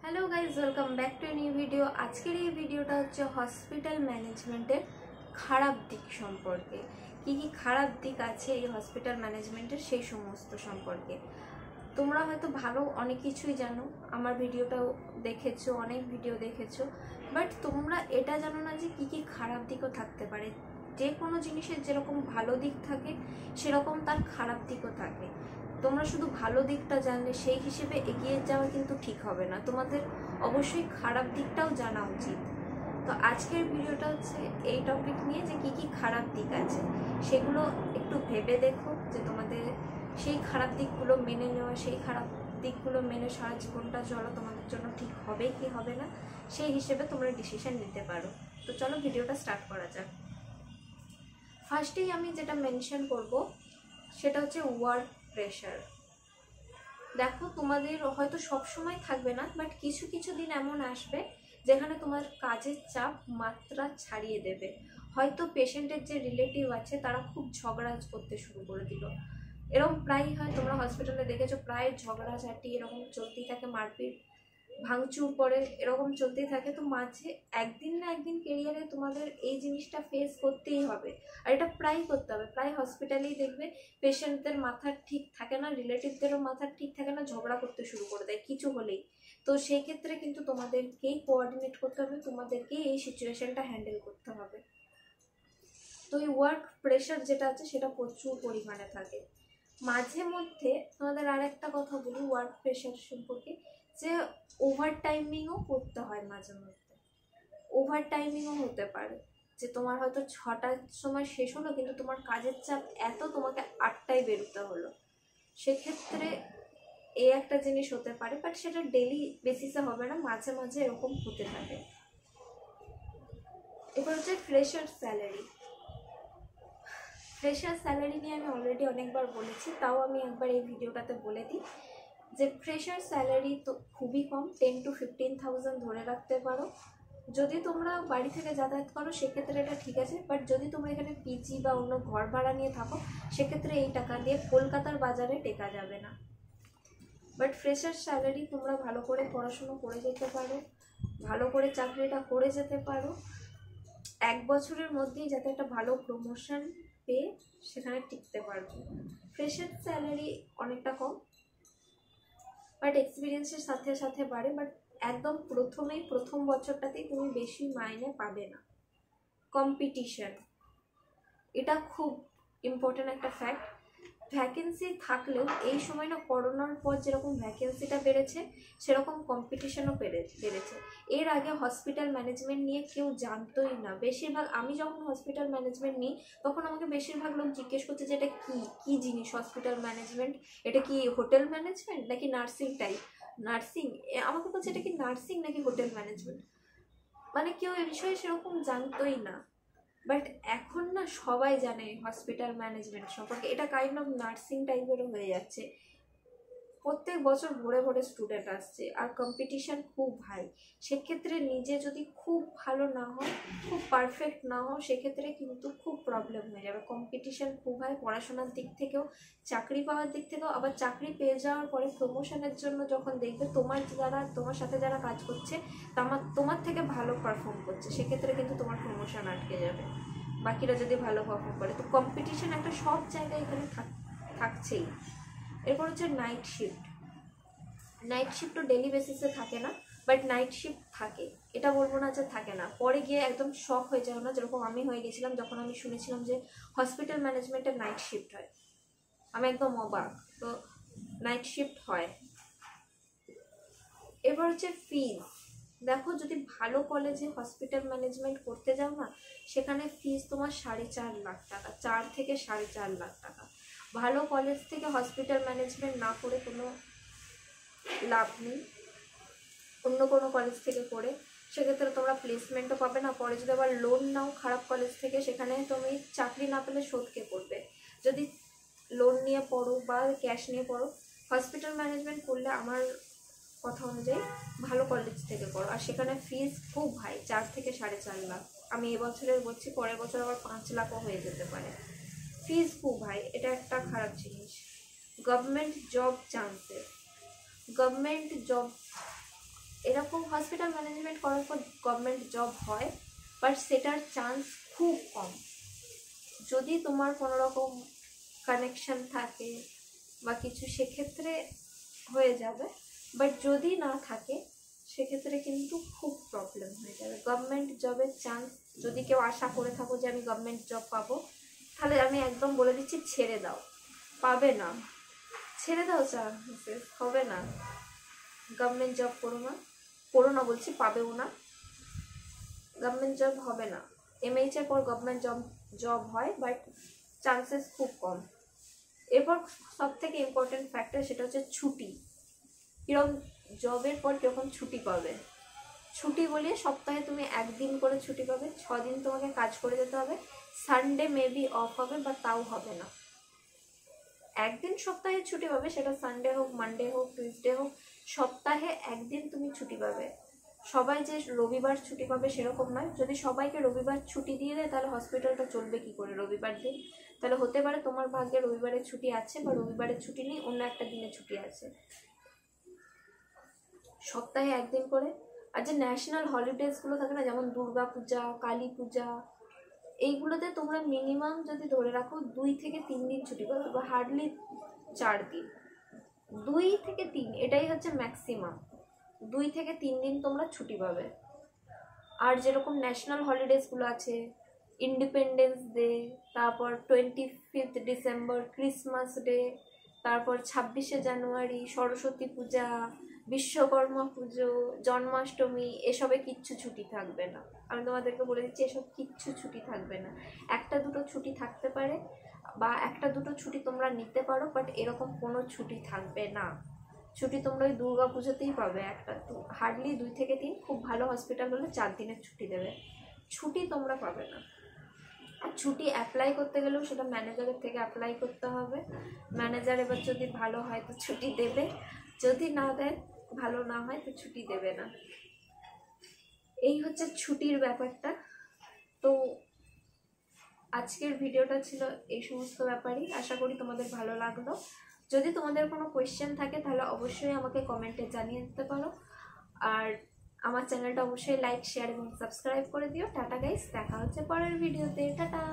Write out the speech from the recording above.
Hello guys welcome back to new video. आजकेर ये भिडियोटा होच्छे हस्पिटल मैनेजमेंटेर खराब दिक सम्पर्के की खराब दिक आछे এই हस्पिटल मैनेजमेंटेर সেই সমস্ত সম্পর্কে। তোমরা হয়তো ভালো অনেক কিছুই জানো, আমার ভিডিওটাও দেখেছো, অনেক ভিডিও দেখেছো, বাট তোমরা এটা জানো না যে কি খারাপ দিকও থাকতে পারে। যে কোনো জিনিসের যেরকম ভালো দিক থাকে সেরকম তার খারাপ দিকও থাকে। তোমরা শুধু ভালো দিকটা জানলে সেই হিসেবে এগিয়ে যাওয়া কিন্তু ঠিক হবে না, তোমাদের অবশ্যই খারাপ দিকটাও জানা উচিত। তো আজকের ভিডিওটা হচ্ছে এই টপিক নিয়ে যে কি খারাপ দিক আছে সেগুলো একটু ভেবে দেখো, যে তোমাদের সেই খারাপ দিকগুলো মেনে নেওয়া, সেই খারাপ দিকগুলো মেনে সারা জীবনটা চলো তোমাদের জন্য ঠিক হবে কি হবে না সেই হিসেবে তোমরা ডিসিশন নিতে পারো। তো চলো ভিডিওটা স্টার্ট করা যাক। ফার্স্টেই আমি যেটা মেনশন করব সেটা হচ্ছে ওয়ার্ক প্রেশার। দেখো তোমাদের হয়তো সব সময় থাকবে না, বাট কিছু কিছু দিন এমন আসবে যেখানে তোমার কাজের চাপ মাত্রা ছাড়িয়ে দেবে। হয়তো পেশেন্টের যে রিলেটিভ আছে তারা খুব ঝগড়া করতে শুরু করে দিল, এরকম প্রায়ই হয়, তোমরা হসপিটালে দেখেছো প্রায় ঝগড়াঝাটি এরকম চলতেই থাকে, মারপিট ভাঙচুর করে এরকম চলতেই থাকে। তো মাঝে একদিন না একদিন কেরিয়ারে তোমাদের এই জিনিসটা ফেস করতেই হবে, আর এটা প্রায় করতে হবে। প্রায় হসপিটালেই দেখবে পেশেন্টদের মাথা ঠিক থাকে না, রিলেটিভদেরও মাথা ঠিক থাকে না, ঝগড়া করতে শুরু করে দেয় কিছু হলেই। তো সেই ক্ষেত্রে কিন্তু তোমাদেরকেই কোঅর্ডিনেট করতে হবে, তোমাদেরকেই এই সিচুয়েশনটা হ্যান্ডেল করতে হবে। তো এই ওয়ার্ক প্রেশার যেটা আছে সেটা প্রচুর পরিমাণে থাকে। মাঝে মধ্যে তোমাদের আর একটা কথা বলি ওয়ার্ক প্রেশার সম্পর্কে, যে ওভার টাইমিংও করতে হয়। মাঝে মধ্যে ওভার টাইমিংও হতে পারে, যে তোমার হয়তো 6টার সময় শেষ হলো কিন্তু তোমার কাজের চাপ এত তোমাকে 8টায় বেরোতে হলো, সেক্ষেত্রে এই একটা জিনিস হতে পারে, বাট সেটা ডেলি বেসিসে হবে না, মাঝে মাঝে এরকম হতে থাকে। এবার হচ্ছে ফ্রেশার স্যালারি। ফ্রেশার স্যালারি নিয়ে আমি অলরেডি অনেকবার বলেছি, তাও আমি একবার এই ভিডিওটাতে বলে দিই যে ফ্রেশার স্যালারি তো খুবই কম, 10 to 15,000 ধরে রাখতে পারো। যদি তোমরা বাড়ি থেকে যাতায়াত করো সেক্ষেত্রে এটা ঠিক আছে, বাট যদি তোমরা এখানে পিজি বা অন্য ঘর ভাড়া নিয়ে থাকো সেক্ষেত্রে এই টাকা দিয়ে কলকাতার বাজারে টেকা যাবে না। বাট ফ্রেশার স্যালারি তোমরা ভালো করে পড়াশুনো করে যেতে পারো, ভালো করে চাকরিটা করে যেতে পারো, 1 বছরের মধ্যেই যাতে একটা ভালো প্রমোশন পেয়ে সেখানে টিকতে পারবে। ফ্রেশার স্যালারি অনেকটা কম, বাট এক্সপিরিয়েন্সের সাথে সাথে বাড়ে, বাট একদম প্রথম বছরটাতেই তুমি বেশি মাইনে পাবে না। কম্পিটিশন, এটা খুব ইম্পর্টেন্ট একটা ফ্যাক্ট। ভ্যাকেন্সি থাকলেও এই সময় না করোনার পর যেরকম ভ্যাকেন্সিটা বেড়েছে সেরকম কম্পিটিশনও বেড়েছে। এর আগে হসপিটাল ম্যানেজমেন্ট নিয়ে কেউ জানতোই না, বেশিরভাগ আমি যখন হসপিটাল ম্যানেজমেন্ট নিই তখন আমাকে বেশিরভাগ লোক জিজ্ঞেস করছে যে এটা কী জিনিস হসপিটাল ম্যানেজমেন্ট, এটা কি হোটেল ম্যানেজমেন্ট নাকি নার্সিং টাইপ। নার্সিং, আমাকে বলছে এটা কি নার্সিং নাকি হোটেল ম্যানেজমেন্ট, মানে কেউ এ বিষয়ে সেরকম জানতোই না। বাট এখন না সবাই জানে হসপিটাল ম্যানেজমেন্ট সম্পর্কে, এটা কাইন্ড অফ নার্সিং টাইপেরও হয়ে যাচ্ছে। প্রত্যেক বছর ভরে ভরে স্টুডেন্ট আসছে, আর কম্পিটিশান খুব হাই। সেক্ষেত্রে নিজে যদি খুব ভালো না হয়, খুব পারফেক্ট না হও, সেক্ষেত্রে কিন্তু খুব প্রবলেম হয়ে যাবে। কম্পিটিশান খুব হাই, পড়াশোনার দিক থেকেও, চাকরি পাওয়ার দিক থেকেও। আবার চাকরি পেয়ে যাওয়ার পরে প্রমোশনের জন্য যখন দেখবে তোমার সাথে যারা কাজ করছে তোমার থেকে ভালো পারফর্ম করছে, সেক্ষেত্রে কিন্তু তোমার প্রমোশন আটকে যাবে বাকিরা যদি ভালো পারফর্ম করে। তো কম্পিটিশান একটা সব জায়গায় এখানে থাকছেই। এরপর হচ্ছে নাইট শিফট। নাইট শিফটও ডেলি বেসিসে থাকে না, বাট নাইট শিফট থাকে, এটা বলবো না যে থাকে না। পরে গিয়ে একদম শক হয়ে যাও না, যেরকম আমি হয়ে গেছিলাম যখন আমি শুনেছিলাম যে হসপিটাল ম্যানেজমেন্টের নাইট শিফট হয়, আমি একদম অবাক। তো নাইট শিফট হয়। এবার হচ্ছে ফিজ। দেখো যদি ভালো কলেজে হসপিটাল ম্যানেজমেন্ট করতে যাও না, সেখানে ফিজ তোমার 4.5 লাখ টাকা, 4 থেকে 4.5 লাখ টাকা। ভালো কলেজ থেকে হসপিটাল ম্যানেজমেন্ট না করে কোনো লাভ নেই, অন্য কোনো কলেজ থেকে করে সেক্ষেত্রে তোমরা প্লেসমেন্টও পাবে না। পরে যদি আবার লোন নাও খারাপ কলেজ থেকে, সেখানে তুমি চাকরি না পেলে শোধ কে করবে। যদি লোন নিয়ে পড়ো বা ক্যাশ নিয়ে পড়ো, হসপিটাল ম্যানেজমেন্ট করলে আমার কথা অনুযায়ী ভালো কলেজ থেকে করো, আর সেখানে ফিজ খুব হাই, 4 থেকে 4.5 লাখ। আমি এবছরের বলছি, পরের বছর আবার 5 লাখও হয়ে যেতে পারে। ফিজ খুব হাই, এটা একটা খারাপ জিনিস। Government job chances, government job এরকম হসপিটাল ম্যানেজমেন্ট করার পর গভর্নমেন্ট জব হয়, বাট সেটার চান্স খুব কম। যদি তোমার কোনো রকম কানেকশন থাকে বা কিছু, সেক্ষেত্রে হয়ে যাবে, বাট যদি না থাকে সেক্ষেত্রে কিন্তু খুব প্রবলেম হয়ে যাবে। গভর্নমেন্ট জবের চান্স যদি কেউ আশা করে থাকো যে আমি গভর্নমেন্ট জব পাবো, তাহলে আমি একদম বলে দিচ্ছি ছেড়ে দাও, পাবে না, ছেড়ে দাও, চান্সেস হবে না। গভর্নমেন্ট জব করো না বলছি, পাবেও না, গভর্নমেন্ট জব হবে না। এমএইচ এর পর গভর্নমেন্ট জব হয়, বাট চান্সেস খুব কম। এরপর সব থেকে ইম্পর্টেন্ট ফ্যাক্টর সেটা হচ্ছে ছুটি। কিরকম জবের পর কিরকম ছুটি পাবে? ছুটি বলিয়ে সপ্তাহে তুমি 1 দিন করে ছুটি পাবে, 6 দিন তোমাকে কাজ করে যেতে হবে, সানডে মেবি অফ হবে বা তাও হবে না। 1 দিন সপ্তাহে ছুটি পাবে, সেটা সানডে হোক, মানডে হোক, টিউসডে হোক, সপ্তাহে 1 দিন তুমি ছুটি পাবে। সবাই যে রবিবার ছুটি পাবে সেরকম নয়। যদি সবাইকে রবিবার ছুটি দিয়ে দেয় তাহলে হসপিটালটা চলবে কি করে রবিবার দিন? তাহলে হতে পারে তোমার ভাগ্যে রবিবারের ছুটি আছে বা রবিবারের ছুটি নেই, অন্য একটা দিনে ছুটি আছে। সপ্তাহে 1 দিন করে। আর যে ন্যাশনাল হলিডেজগুলো থাকে না, যেমন দুর্গা পূজা, কালী পূজা, এইগুলোতে তোমরা মিনিমাম যদি ধরে রাখো 2 থেকে 3 দিন ছুটি পাবে, বা হার্ডলি 4 দিন। 2 থেকে 3, এটাই হচ্ছে ম্যাক্সিমাম। 2 থেকে 3 দিন তোমরা ছুটি পাবে। আর যেরকম ন্যাশনাল হলিডেজগুলো আছে, ইন্ডিপেন্ডেন্স ডে, তারপর 25 ডিসেম্বর, ক্রিসমাস ডে, তারপর 26শে জানুয়ারি, সরস্বতী পূজা, বিশ্বকর্মা পুজো, জন্মাষ্টমী, এসবে কিচ্ছু ছুটি থাকবে না। আমি তোমাদেরকে বলে দিচ্ছি, এসব কিচ্ছু ছুটি থাকবে না। 1-2 ছুটি থাকতে পারে, বা 1-2 ছুটি তোমরা নিতে পারো, বাট এরকম কোনো ছুটি থাকবে না। ছুটি তোমরা ওই দুর্গা পুজোতেই পাবে একটা, তো হার্ডলি 2 থেকে 3, খুব ভালো হসপিটাল হলে 4 দিনের ছুটি দেবে। ছুটি তোমরা পাবে না। আর ছুটি অ্যাপ্লাই করতে গেলেও সেটা ম্যানেজারের থেকে অ্যাপ্লাই করতে হবে। ম্যানেজার এবার যদি ভালো হয় তো ছুটি দেবে, যদি না দেয়, ভালো না হয় তো ছুটি দেবে না। এই হচ্ছে ছুটির ব্যাপারটা। তো আজকের ভিডিওটা ছিল এই সমস্ত ব্যাপারই। আশা করি তোমাদের ভালো লাগলো। যদি তোমাদের কোনো কোয়েশ্চেন থাকে তাহলে অবশ্যই আমাকে কমেন্টে জানিয়ে দিতে পারো। আর আমার চ্যানেলটা অবশ্যই লাইক, শেয়ার এবং সাবস্ক্রাইব করে দিও। টাটা গাইস, দেখা হচ্ছে পরের ভিডিওতে। টাটা।